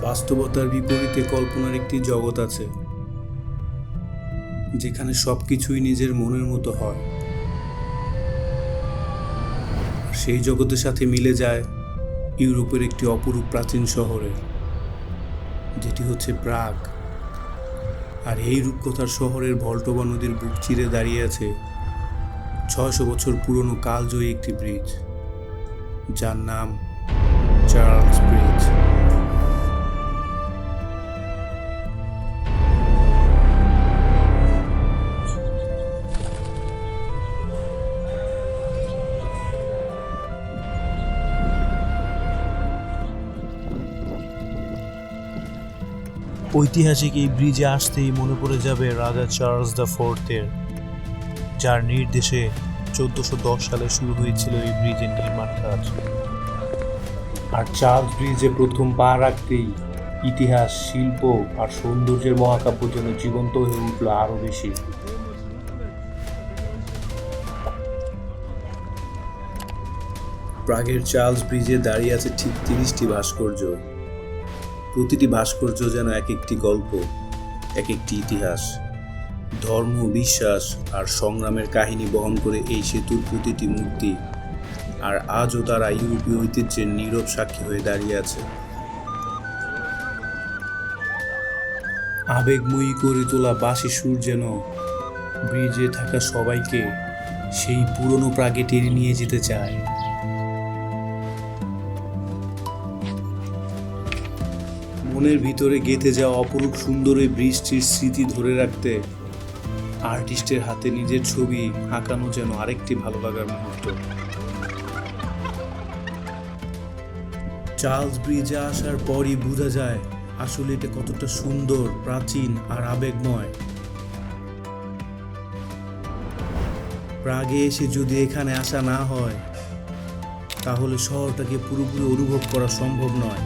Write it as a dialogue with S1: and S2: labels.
S1: বাস্তবতার বিপরীতে কল্পনার একটি জগৎ আছে, যেখানে সবকিছুই নিজের মনের মতো হয়। আর সেই জগতের সাথে মিলে যায় ইউরোপের একটি অপরূপ প্রাচীন শহরে, যেটি হচ্ছে প্রাগ। আর এই রূপকথার শহরের ভল্টোভা নদীর বুক চিরে দাঁড়িয়ে আছে 600 বছর পুরনো কালজয়ী একটি ব্রিজ, যার নাম চার্লস ব্রিজ।
S2: ঐতিহাসিক এই ব্রিজে আসতেই মনে পড়ে যাবে রাজা চার্লস দ্য ফোর্থের, যার নির্দেশে 1410 সালে শুরু হয়েছিল এই ব্রিজের নির্মাণ কাজ।
S1: আর চার্লস ব্রিজে প্রথম পা রাখতেই ইতিহাস, শিল্প আর সৌন্দর্যের মহাকাব্য যেন জীবন্ত হয়ে উঠল আরো বেশি। প্রাগের চার্লস ব্রিজে দাঁড়িয়ে আছে ঠিক 30টি ভাস্কর্য। প্রতিটি ভাস্কর্য যেন এক একটি গল্প, এক একটি ইতিহাস, ধর্ম, বিশ্বাস আর সংগ্রামের কাহিনী বহন করে এই সেতুর প্রতিটি মূর্তি। আর আজও তারা ইউরোপীয় ঐতিহ্যের নীরব সাক্ষী হয়ে দাঁড়িয়ে আছে। আবেগময়ী করে তোলা বাঁশি সুর যেন ব্রিজে থাকা সবাইকে সেই পুরনো প্রাগে টেনে নিয়ে যেতে চায়। মনের ভিতরে গেঁথে যাওয়া অপরূপ সুন্দর এই ব্রিজটির স্মৃতি ধরে রাখতে আর্টিস্টের হাতে নিজের ছবি আঁকানো যেন আরেকটি ভালো লাগার মুহূর্ত। চার্লস ব্রিজে আসার পরই বোঝা যায় আসলে এটা কতটা সুন্দর, প্রাচীন আর আবেগময়। প্রাগে এসে যদি এখানে আসা না হয়, তাহলে শহরটাকে পুরোপুরি অনুভব করা সম্ভব নয়।